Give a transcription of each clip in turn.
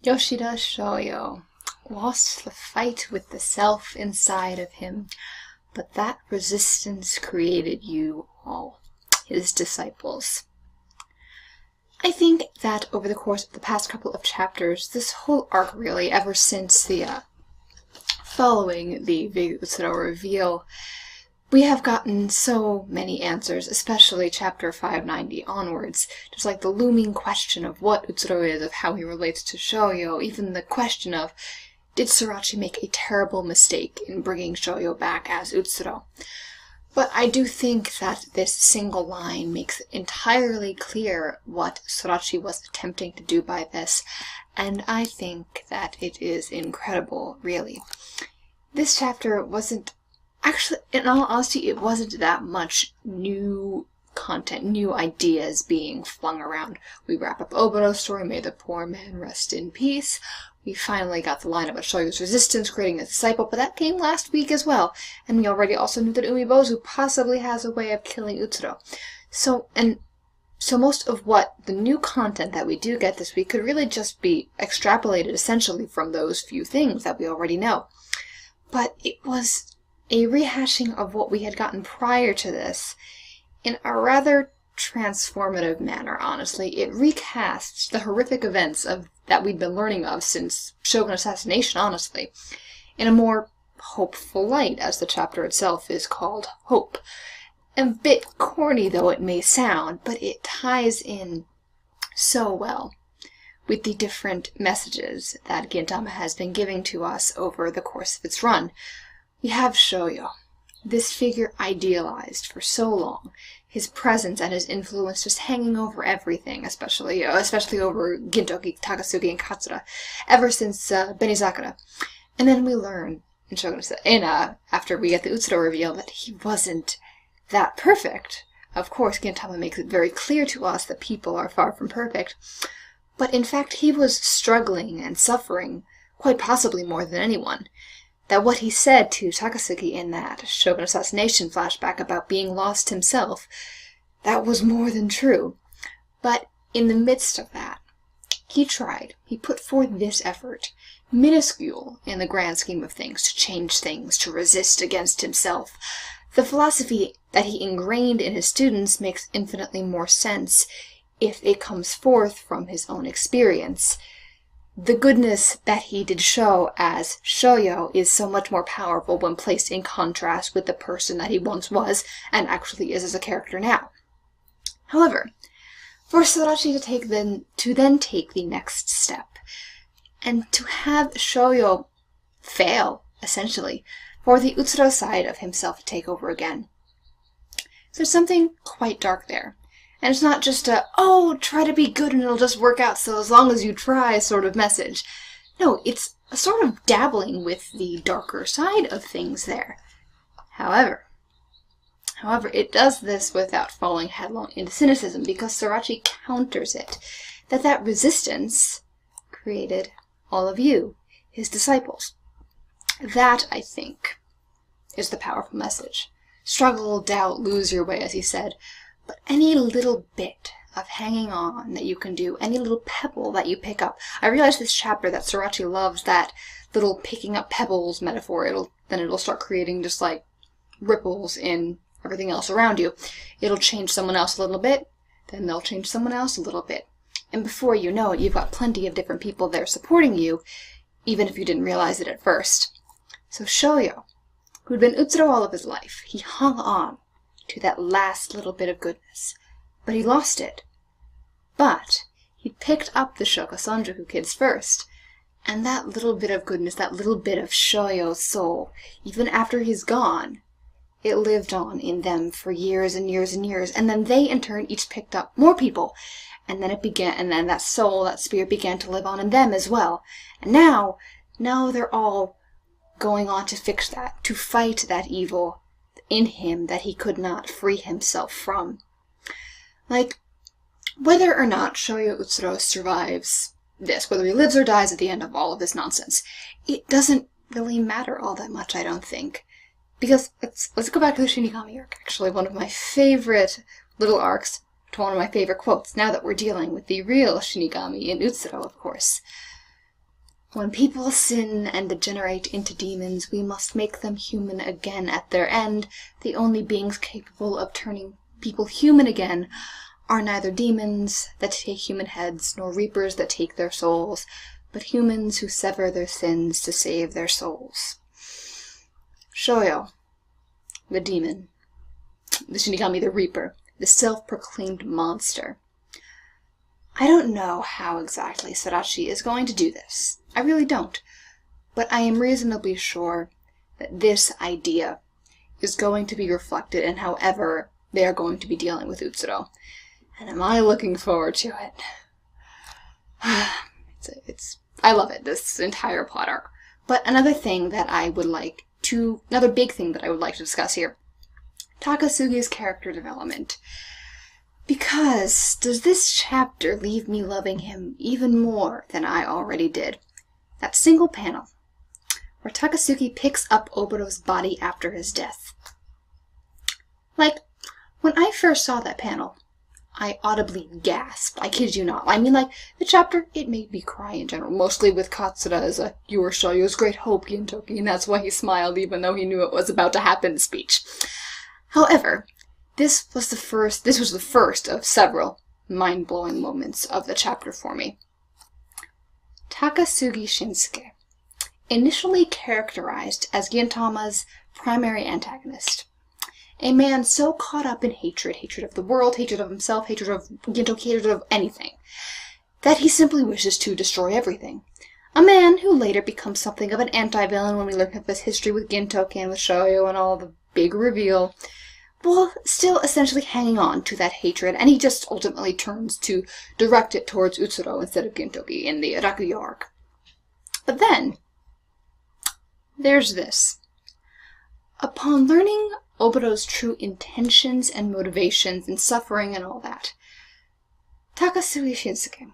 Yoshida Shoyo lost the fight with the self inside of him, but that resistance created you all, his disciples. I think that over the course of the past couple of chapters, this whole arc really, ever since the following the Vega Utsuro reveal, we have gotten so many answers, especially chapter 590 onwards. Just like the looming question of what Utsuro is, of how he relates to Shoyo, even the question of, did Sorachi make a terrible mistake in bringing Shoyo back as Utsuro? But I do think that this single line makes it entirely clear what Sorachi was attempting to do by this, and I think that it is incredible, really. This chapter wasn't... Actually, in all honesty, it wasn't that much new content, new ideas being flung around. We wrap up Obono's story, may the poor man rest in peace. We finally got the line about Shoyo's resistance, creating a disciple, but that came last week as well. And we already also knew that Umibozu possibly has a way of killing Utsuro. So most of what the new content that we do get this week could really just be extrapolated essentially from those few things that we already know. But it was a rehashing of what we had gotten prior to this in a rather transformative manner, honestly. It recasts the horrific events that we'd been learning of since Shogun Assassination, honestly, in a more hopeful light, as the chapter itself is called Hope. A bit corny though it may sound, but it ties in so well with the different messages that Gintama has been giving to us over the course of its run. We have Shoyo, this figure idealized for so long, his presence and his influence just hanging over everything, especially over Gintoki, Takasugi, and Katsura, ever since Benizakura. And then we learn in Shogun, after we get the Utsuro reveal, that he wasn't that perfect. Of course, Gintama makes it very clear to us that people are far from perfect, but in fact he was struggling and suffering, quite possibly more than anyone. That what he said to Takasugi in that Shogun Assassination flashback about being lost himself, that was more than true. But in the midst of that, he tried. He put forth this effort, minuscule in the grand scheme of things, to change things, to resist against himself. The philosophy that he ingrained in his students makes infinitely more sense if it comes forth from his own experience. The goodness that he did show as Shoyo is so much more powerful when placed in contrast with the person that he once was and actually is as a character now. However, for Sorachi to then take the next step and to have Shoyo fail, essentially, for the Utsuro side of himself to take over again. There's something quite dark there. And it's not just a, oh, try to be good and it'll just work out so as long as you try sort of message. No, it's a sort of dabbling with the darker side of things there. However, it does this without falling headlong into cynicism, because Sorachi counters it. That resistance created all of you, his disciples. That, I think, is the powerful message. Struggle, doubt, lose your way, as he said. But any little bit of hanging on that you can do, any little pebble that you pick up. I realize this chapter that Sorachi loves that little picking up pebbles metaphor. It'll start creating just like ripples in everything else around you. It'll change someone else a little bit, then they'll change someone else a little bit. And before you know it, you've got plenty of different people there supporting you, even if you didn't realize it at first. So Shoyo, who'd been Utsuro all of his life, he hung on to that last little bit of goodness. But he lost it. But he picked up the Shoko Sonjoku kids first. And that little bit of goodness, that little bit of Shoyo's soul, even after he's gone, it lived on in them for years and years and years. And then they, in turn, each picked up more people. And then that soul, that spirit began to live on in them as well. And now they're all going on to fix that, to fight that evil in him that he could not free himself from. Like, whether or not Shoyo Utsuro survives this, whether he lives or dies at the end of all of this nonsense, it doesn't really matter all that much, I don't think. Because, let's go back to the Shinigami arc, actually, one of my favorite little arcs, to one of my favorite quotes, now that we're dealing with the real Shinigami in Utsuro, of course. When people sin and degenerate into demons, we must make them human again at their end. The only beings capable of turning people human again are neither demons that take human heads, nor reapers that take their souls, but humans who sever their sins to save their souls. Shoyo, the demon, the Shinigami, the Reaper, the self-proclaimed monster. I don't know how exactly Sorachi is going to do this. I really don't. But I am reasonably sure that this idea is going to be reflected in however they are going to be dealing with Utsuro. And am I looking forward to it? I love it, this entire plot arc. But another big thing that I would like to discuss here. Takasugi's character development. Because does this chapter leave me loving him even more than I already did? That single panel where Takasugi picks up Oboro's body after his death. Like, when I first saw that panel, I audibly gasped. I kid you not. I mean, like, the chapter, it made me cry in general, mostly with Katsura as a, "You were Shoyo's great hope, Gintoki," and that's why he smiled even though he knew it was about to happen speech. However, this was the first of several mind-blowing moments of the chapter for me. Takasugi Shinsuke, initially characterized as Gintama's primary antagonist. A man so caught up in hatred of the world, hatred of himself, hatred of Gintoki, hatred of anything, that he simply wishes to destroy everything. A man who later becomes something of an anti-villain when we learn of his history with Gintoki and with Shoyo and all the big reveal, while still essentially hanging on to that hatred, and he just ultimately turns to direct it towards Utsuro instead of Gintoki in the Rakuyo arc. But then, there's this. Upon learning Oboro's true intentions and motivations and suffering and all that, Takasugi Shinsuke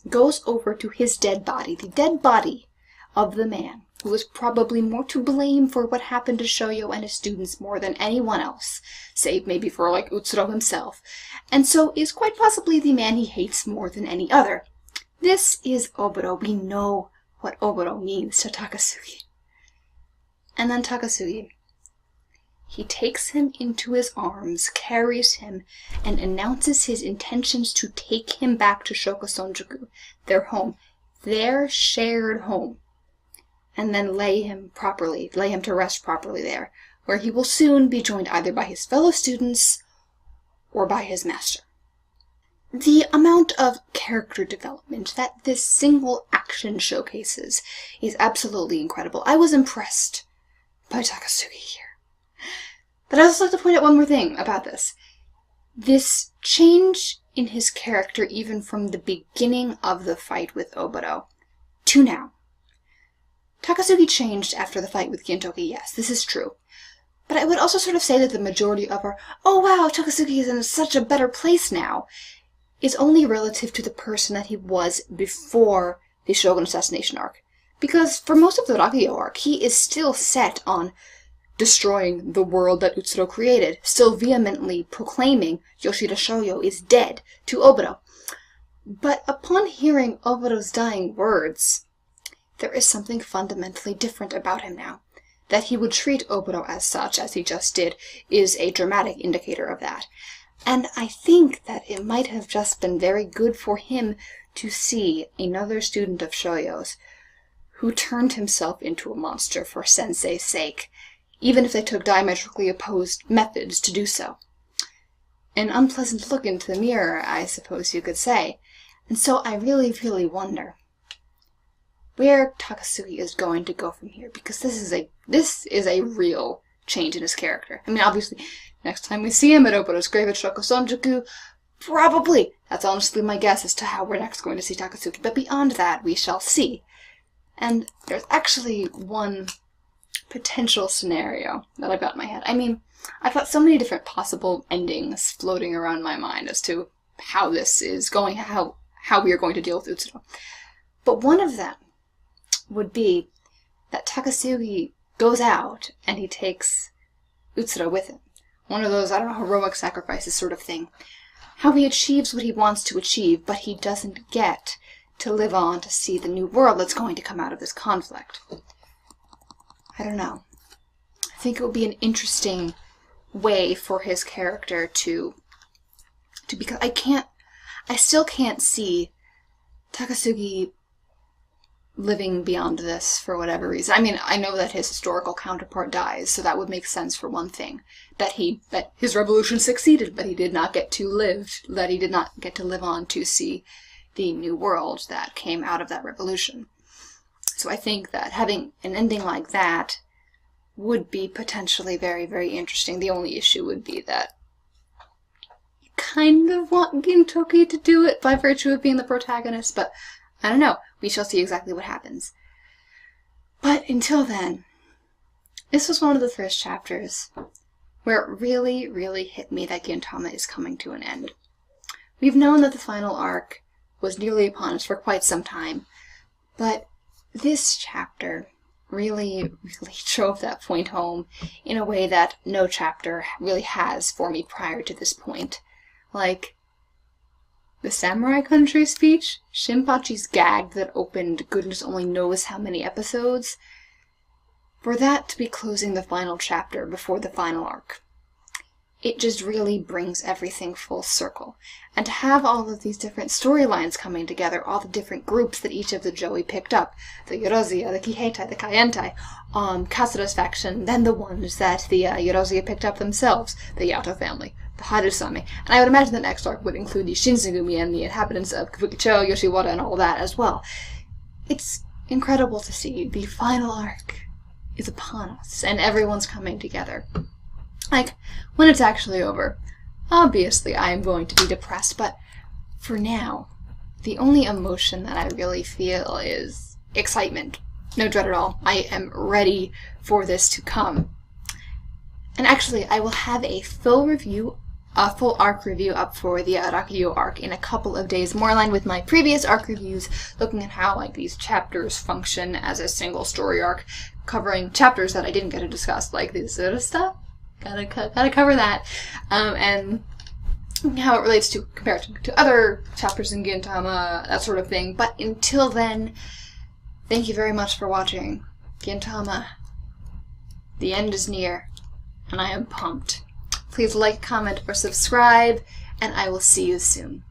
goes over to his dead body, the dead body of the man who was probably more to blame for what happened to Shoyo and his students more than anyone else, save maybe for, like, Utsuro himself, and so is quite possibly the man he hates more than any other. This is Oboro. We know what Oboro means to Takasugi. And then Takasugi, he takes him into his arms, carries him, and announces his intentions to take him back to Shokosonjuku, their home, their shared home, and then lay him to rest properly there, where he will soon be joined either by his fellow students or by his master. The amount of character development that this single action showcases is absolutely incredible. I was impressed by Takasugi here. But I'd also like to point out one more thing about this. This change in his character even from the beginning of the fight with Oboro to now. Takasugi changed after the fight with Gintoki, yes, this is true. But I would also sort of say that the majority of our, "Oh wow, Takasugi is in such a better place now," is only relative to the person that he was before the Shogun assassination arc. Because for most of the Rakuyo arc, he is still set on destroying the world that Utsuro created, still vehemently proclaiming Yoshida Shoyo is dead to Oboro. But upon hearing Oboro's dying words, there is something fundamentally different about him now. That he would treat Oboro as such, as he just did, is a dramatic indicator of that. And I think that it might have just been very good for him to see another student of Shoyo's who turned himself into a monster for Sensei's sake, even if they took diametrically opposed methods to do so. An unpleasant look into the mirror, I suppose you could say. And so I really, really wonder where Takasugi is going to go from here, because this is a real change in his character. I mean, obviously, next time we see him at Oboro's grave at Shokosonjuku, probably, that's honestly my guess as to how we're next going to see Takasugi, but beyond that, we shall see. And there's actually one potential scenario that I've got in my head. I mean, I've got so many different possible endings floating around my mind as to how this is going, how we are going to deal with Utsuro. But one of them would be that Takasugi goes out and he takes Utsuro with him. One of those, I don't know, heroic sacrifices sort of thing. How he achieves what he wants to achieve, but he doesn't get to live on to see the new world that's going to come out of this conflict. I don't know. I think it would be an interesting way for his character to because I still can't see Takasugi living beyond this for whatever reason. I mean, I know that his historical counterpart dies, so that would make sense for one thing. That his revolution succeeded, but he did not get to live on to see the new world that came out of that revolution. So I think that having an ending like that would be potentially very, very interesting. The only issue would be that you kind of want Gintoki to do it by virtue of being the protagonist, but I don't know. We shall see exactly what happens. But until then, this was one of the first chapters where it really, really hit me that Gintama is coming to an end. We've known that the final arc was nearly upon us for quite some time, but this chapter really, really drove that point home in a way that no chapter really has for me prior to this point. Like, the Samurai Country speech, Shinpachi's gag that opened goodness only knows how many episodes, for that to be closing the final chapter before the final arc. It just really brings everything full circle. And to have all of these different storylines coming together, all the different groups that each of the Joey picked up, the Yorozuya, the Kiheitai, the Kaientai, Kasura's faction, then the ones that the Yorozuya picked up themselves, the Yato family, the Harusame. And I would imagine the next arc would include the Shinsengumi and the inhabitants of Kabukicho, Yoshiwara, and all that as well. It's incredible to see the final arc is upon us, and everyone's coming together. Like, when it's actually over, obviously I am going to be depressed, but for now, the only emotion that I really feel is excitement. No dread at all. I am ready for this to come. And actually, I will have a full arc review up for the Arakyo arc in a couple of days, more aligned with my previous arc reviews, looking at how like these chapters function as a single story arc, covering chapters that I didn't get to discuss, like the Zura stuff. Gotta cover that, and how it relates to compared to other chapters in Gintama, that sort of thing. But until then, thank you very much for watching Gintama. The end is near, and I am pumped. Please like, comment, or subscribe, and I will see you soon.